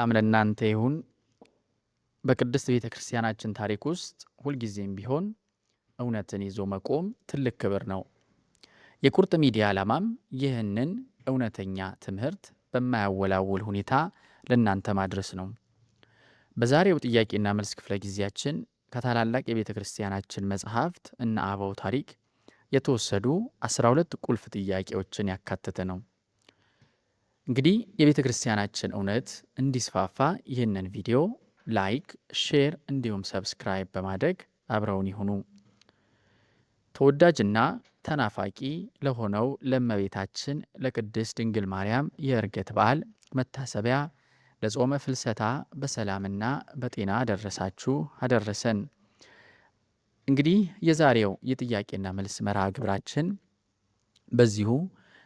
ሰላም ለእናንተ ይሁን። በቅድስት ቤተክርስቲያናችን ታሪክ ውስጥ ሁልጊዜም ቢሆን እውነትን ይዞ መቆም ትልቅ ክብር ነው። የቁርጥ ሚዲያ ዓላማም ይህንን እውነተኛ ትምህርት በማያወላውል ሁኔታ ለእናንተ ማድረስ ነው። በዛሬው ጥያቄና መልስ ክፍለ ጊዜያችን ከታላላቅ የቤተ ክርስቲያናችን መጽሐፍት እና አበው ታሪክ የተወሰዱ 12 ቁልፍ ጥያቄዎችን ያካተተ ነው። እንግዲህ የቤተ ክርስቲያናችን እውነት እንዲስፋፋ ይህንን ቪዲዮ ላይክ፣ ሼር እንዲሁም ሰብስክራይብ በማድረግ አብረውን ይሁኑ። ተወዳጅና ተናፋቂ ለሆነው ለእመቤታችን ለቅድስት ድንግል ማርያም የዕርገት በዓል መታሰቢያ ለጾመ ፍልሰታ በሰላምና በጤና አደረሳችሁ አደረሰን። እንግዲህ የዛሬው የጥያቄና መልስ መርሃ ግብራችን በዚሁ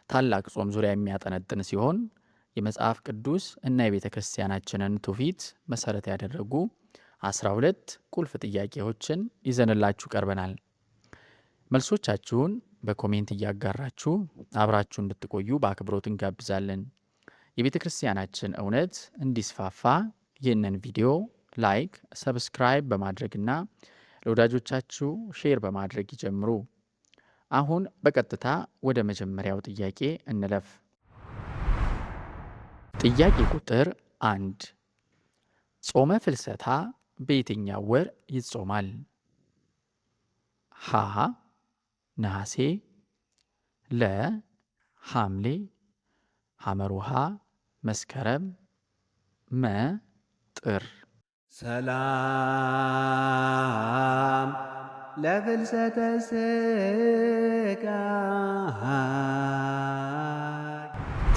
ታላቅ ጾም ዙሪያ የሚያጠነጥን ሲሆን የመጽሐፍ ቅዱስ እና የቤተ ክርስቲያናችንን ትውፊት መሰረት ያደረጉ 12 ቁልፍ ጥያቄዎችን ይዘንላችሁ ቀርበናል። መልሶቻችሁን በኮሜንት እያጋራችሁ አብራችሁ እንድትቆዩ በአክብሮት እንጋብዛለን። የቤተ ክርስቲያናችን እውነት እንዲስፋፋ ይህንን ቪዲዮ ላይክ፣ ሰብስክራይብ በማድረግና ለወዳጆቻችሁ ሼር በማድረግ ይጀምሩ። አሁን በቀጥታ ወደ መጀመሪያው ጥያቄ እንለፍ። ጥያቄ ቁጥር 1 ጾመ ፍልሰታ በየትኛው ወር ይጾማል? ሀ ነሐሴ፣ ለ ሐምሌ፣ ሐመሩሃ መስከረም፣ መ ጥር። ሰላም ለፍልሰተ ስጋ።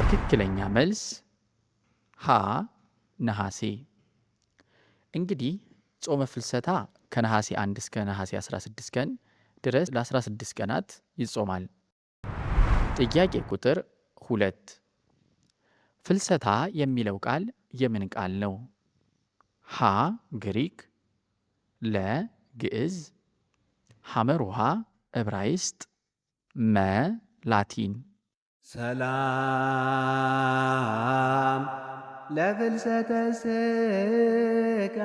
ትክክለኛ መልስ ሀ ነሐሴ። እንግዲህ ጾመ ፍልሰታ ከነሐሴ 1 እስከ ነሐሴ 16 ቀን ድረስ ለ16 ቀናት ይጾማል። ጥያቄ ቁጥር 2 ፍልሰታ የሚለው ቃል የምን ቃል ነው? ሀ ግሪክ፣ ለ ግዕዝ፣ ሐመሩሃ ዕብራይስጥ፣ መ ላቲን። ሰላም ለፍልሰተ ስጋ።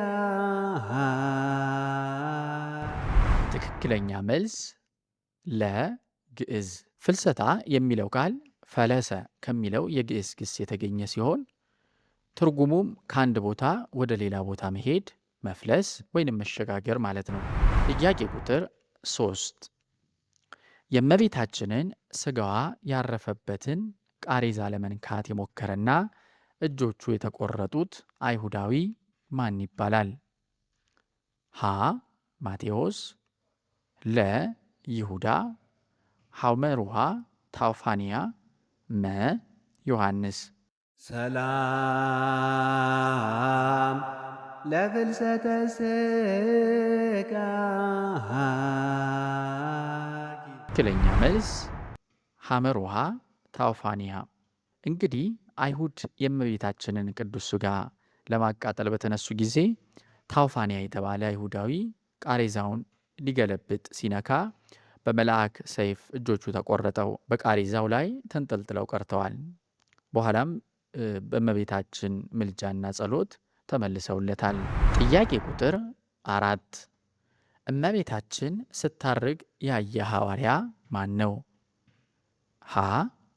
ትክክለኛ መልስ ለ ግዕዝ። ፍልሰታ የሚለው ቃል ፈለሰ ከሚለው የግዕዝ ግስ የተገኘ ሲሆን ትርጉሙም ከአንድ ቦታ ወደ ሌላ ቦታ መሄድ፣ መፍለስ ወይንም መሸጋገር ማለት ነው። ጥያቄ ቁጥር 3 የእመቤታችንን ስጋዋ ያረፈበትን ቃሬዛ ለመንካት የሞከረና እጆቹ የተቆረጡት አይሁዳዊ ማን ይባላል? ሀ ማቴዎስ፣ ለ ይሁዳ፣ ሐመሩሃ ታውፋንያ፣ መ ዮሐንስ። ሰላም ለፍልሰተ ስጋ። ትክክለኛ መልስ ሐመሩሃ ታውፋንያ። እንግዲህ አይሁድ የእመቤታችንን ቅዱስ ሥጋ ለማቃጠል በተነሱ ጊዜ ታውፋንያ የተባለ አይሁዳዊ ቃሬዛውን ሊገለብጥ ሲነካ በመልአክ ሰይፍ እጆቹ ተቆረጠው በቃሬዛው ላይ ተንጠልጥለው ቀርተዋል። በኋላም በእመቤታችን ምልጃና ጸሎት ተመልሰውለታል። ጥያቄ ቁጥር 4 እመቤታችን ስታርግ ያየ ሐዋርያ ማን ነው? ሀ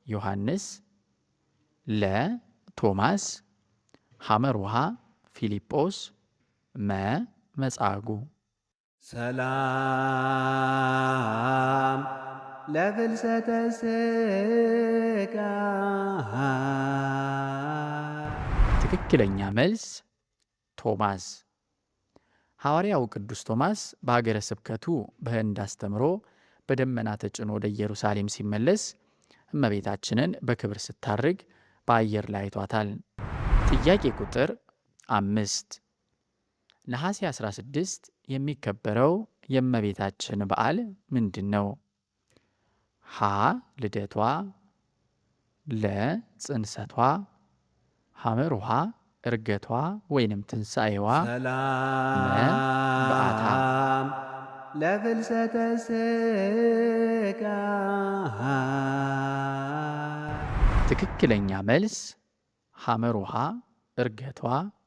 ዮሐንስ፣ ለ ቶማስ፣ ሐመሩሃ ፊልጶስ፣ መ መጻጉዕ። ሰላም ለፍልሰተ ስጋ። ትክክለኛ መልስ ቶማስ። ሐዋርያው ቅዱስ ቶማስ በሀገረ ስብከቱ በህንድ አስተምሮ በደመና ተጭኖ ወደ ኢየሩሳሌም ሲመለስ እመቤታችንን በክብር ስታርግ በአየር ላይ አይቷታል። ጥያቄ ቁጥር 5 ነሐሴ 16 የሚከበረው የእመቤታችን በዓል ምንድን ነው? ሀ ልደቷ፣ ለ ጽንሰቷ፣ ሐመሩሃ ዕርገቷ ወይንም ትንሣኤዋ፣ መ በዓታ። ሰላም ለፍልሰተ ስጋ። ትክክለኛ መልስ ሐመሩሃ ዕርገቷ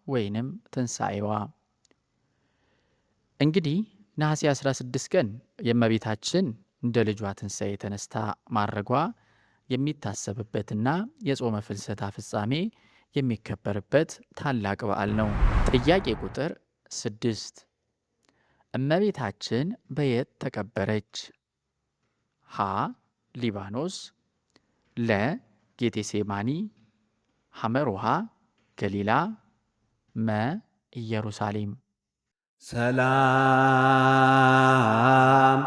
ወይንም ትንሣኤዋ። እንግዲህ ነሐሴ 16 ቀን የእመቤታችን እንደ ልጇ ትንሣኤ ተነስታ ማረጓ የሚታሰብበትና የጾመ ፍልሰታ ፍጻሜ የሚከበርበት ታላቅ በዓል ነው። ጥያቄ ቁጥር 6 እመቤታችን በየት ተቀበረች? ሀ ሊባኖስ፣ ለ ጌቴሴማኒ፣ ሐመሮሃ ገሊላ፣ መ ኢየሩሳሌም። ሰላም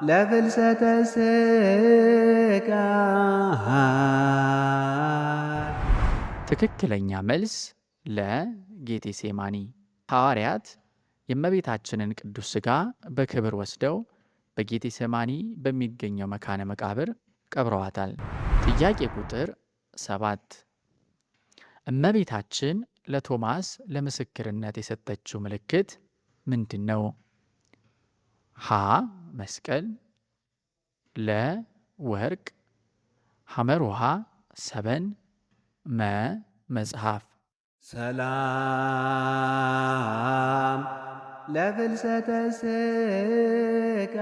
ለፍልሰተ ሥጋ። ትክክለኛ መልስ ለጌቴሴማኒ። ሐዋርያት የእመቤታችንን ቅዱስ ሥጋ በክብር ወስደው በጌቴሴማኒ በሚገኘው መካነ መቃብር ቀብረዋታል። ጥያቄ ቁጥር 7 እመቤታችን ለቶማስ ለምስክርነት የሰጠችው ምልክት ምንድን ነው? ሀ መስቀል፣ ለ ወርቅ፣ ሐመሮሃ ሰበን፣ መ መጽሐፍ። ሰላም ለፍልሰተ ሥጋ።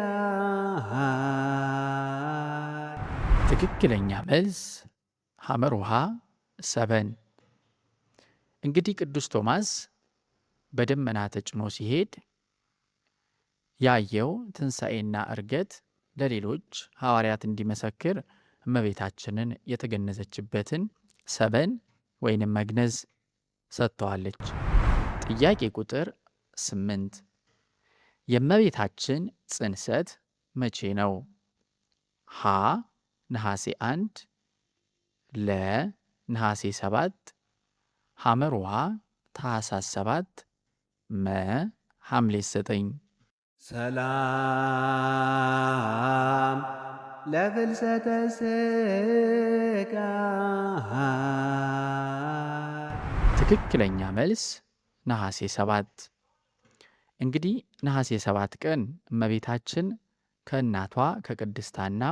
ትክክለኛ መልስ ሐመሮሃ ሰበን። እንግዲህ ቅዱስ ቶማስ በደመና ተጭኖ ሲሄድ ያየው ትንሣኤና ዕርገት ለሌሎች ሐዋርያት እንዲመሰክር እመቤታችንን የተገነዘችበትን ሰበን ወይንም መግነዝ ሰጥተዋለች። ጥያቄ ቁጥር 8 የእመቤታችን ጽንሰት መቼ ነው? ሀ ነሐሴ 1፣ ለ ነሐሴ 7፣ ሐመሮሃ ታኅሳስ 7፣ መ ሐምሌ 9። ሰላም ለፍልሰተ ሥጋ። ትክክለኛ መልስ ነሐሴ 7። እንግዲህ ነሐሴ 7 ቀን እመቤታችን ከእናቷ ከቅድስት ሐና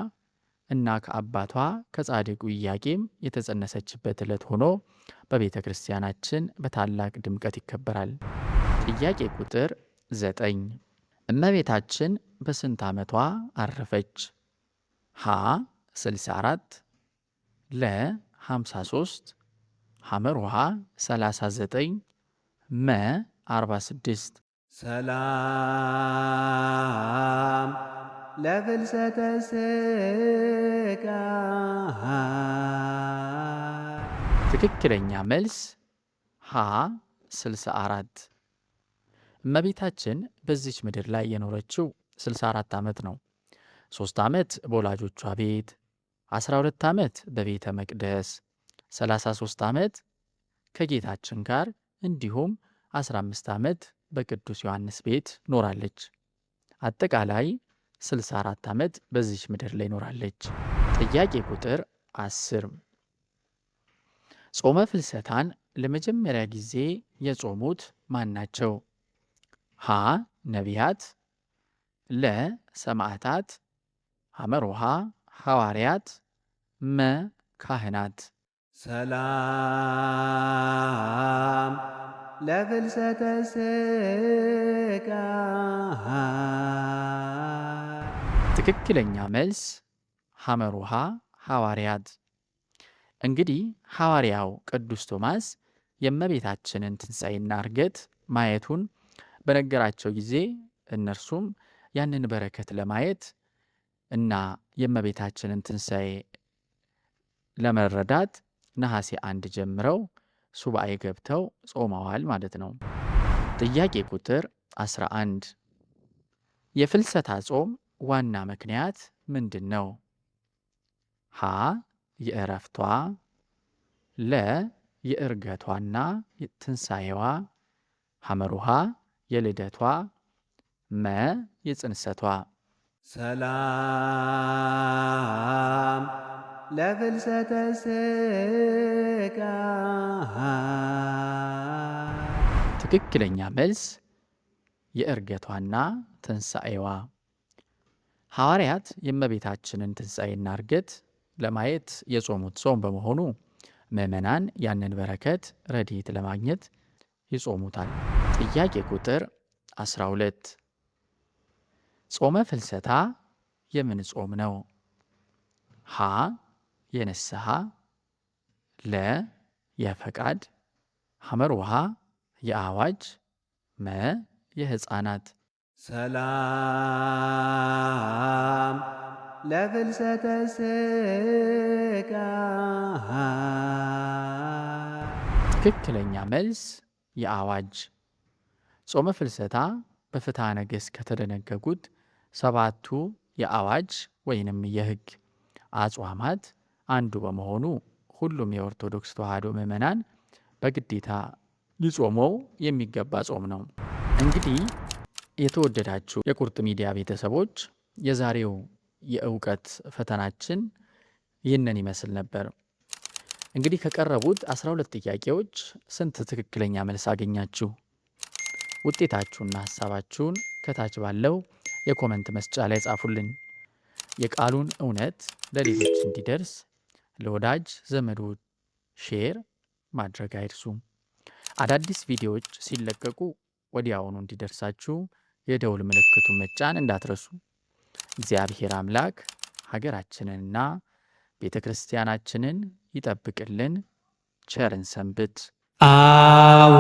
እና ከአባቷ ከጻድቁ ኢያቄም የተጸነሰችበት ዕለት ሆኖ በቤተ ክርስቲያናችን በታላቅ ድምቀት ይከበራል። ጥያቄ ቁጥር 9 እመቤታችን በስንት ዓመቷ አረፈች? ሀ 64፣ ለ 53፣ ሐመሮሃ 39፣ መ 46። ሰላም ለፍልሰተ ሥጋ። ትክክለኛ መልስ ሀ 64። እመቤታችን በዚች ምድር ላይ የኖረችው 64 ዓመት ነው። 3 ዓመት በወላጆቿ ቤት፣ 12 ዓመት በቤተ መቅደስ፣ 33 ዓመት ከጌታችን ጋር እንዲሁም 15 ዓመት በቅዱስ ዮሐንስ ቤት ኖራለች። አጠቃላይ 64 ዓመት በዚች ምድር ላይ ኖራለች። ጥያቄ ቁጥር 10 ጾመ ፍልሰታን ለመጀመሪያ ጊዜ የጾሙት ማን ናቸው? ሀ ነቢያት፣ ለ ሰማዕታት፣ ሐመሮሃ ሐዋርያት፣ መ ካህናት። ሰላም ለፍልሰተ ሥጋ። ትክክለኛ መልስ ሐመሮሃ ሐዋርያት። እንግዲህ ሐዋርያው ቅዱስ ቶማስ የእመቤታችንን ትንሣኤና ዕርገት ማየቱን በነገራቸው ጊዜ እነርሱም ያንን በረከት ለማየት እና የእመቤታችንን ትንሣኤ ለመረዳት ነሐሴ 1 ጀምረው ሱባኤ ገብተው ጾመዋል ማለት ነው። ጥያቄ ቁጥር 11 የፍልሰታ ጾም ዋና ምክንያት ምንድን ነው? ሀ የዕረፍቷ፣ ለ የዕርገቷና ትንሣኤዋ፣ ሐመሮሃ የልደቷ፣ መ የጽንሰቷ። ሰላም ለፍልሰተ ሥጋ። ትክክለኛ መልስ የዕርገቷና ትንሣኤዋ። ሐዋርያት የእመቤታችንን ትንሣኤና ዕርገት ለማየት የጾሙት ጾም በመሆኑ ምዕመናን ያንን በረከት ረድኤት ለማግኘት ይጾሙታል። ጥያቄ ቁጥር 12 ጾመ ፍልሰታ የምን ጾም ነው? ሀ የንስሐ፣ ለ የፈቃድ፣ ሐመርውሃ የአዋጅ፣ መ የሕፃናት። ሰላም ለፍልሰተ ሥጋ ትክክለኛ መልስ የአዋጅ። ጾመ ፍልሰታ በፍትሐ ነገሥት ከተደነገጉት 7ቱ የአዋጅ ወይንም የሕግ አጽዋማት አንዱ በመሆኑ ሁሉም የኦርቶዶክስ ተዋሕዶ ምዕመናን በግዴታ ሊጾመው የሚገባ ጾም ነው። እንግዲህ የተወደዳችሁ የቁርጥ ሚዲያ ቤተሰቦች የዛሬው የእውቀት ፈተናችን ይህንን ይመስል ነበር። እንግዲህ ከቀረቡት 12 ጥያቄዎች ስንት ትክክለኛ መልስ አገኛችሁ? ውጤታችሁና ሀሳባችሁን ከታች ባለው የኮመንት መስጫ ላይ ጻፉልኝ። የቃሉን እውነት ለሌሎች እንዲደርስ ለወዳጅ ዘመዶ ሼር ማድረግ አይርሱ። አዳዲስ ቪዲዮዎች ሲለቀቁ ወዲያውኑ እንዲደርሳችሁ የደውል ምልክቱን መጫን እንዳትረሱ። እግዚአብሔር አምላክ ሀገራችንንና ቤተ ክርስቲያናችንን ይጠብቅልን። ቸርን ሰንብት። አዎ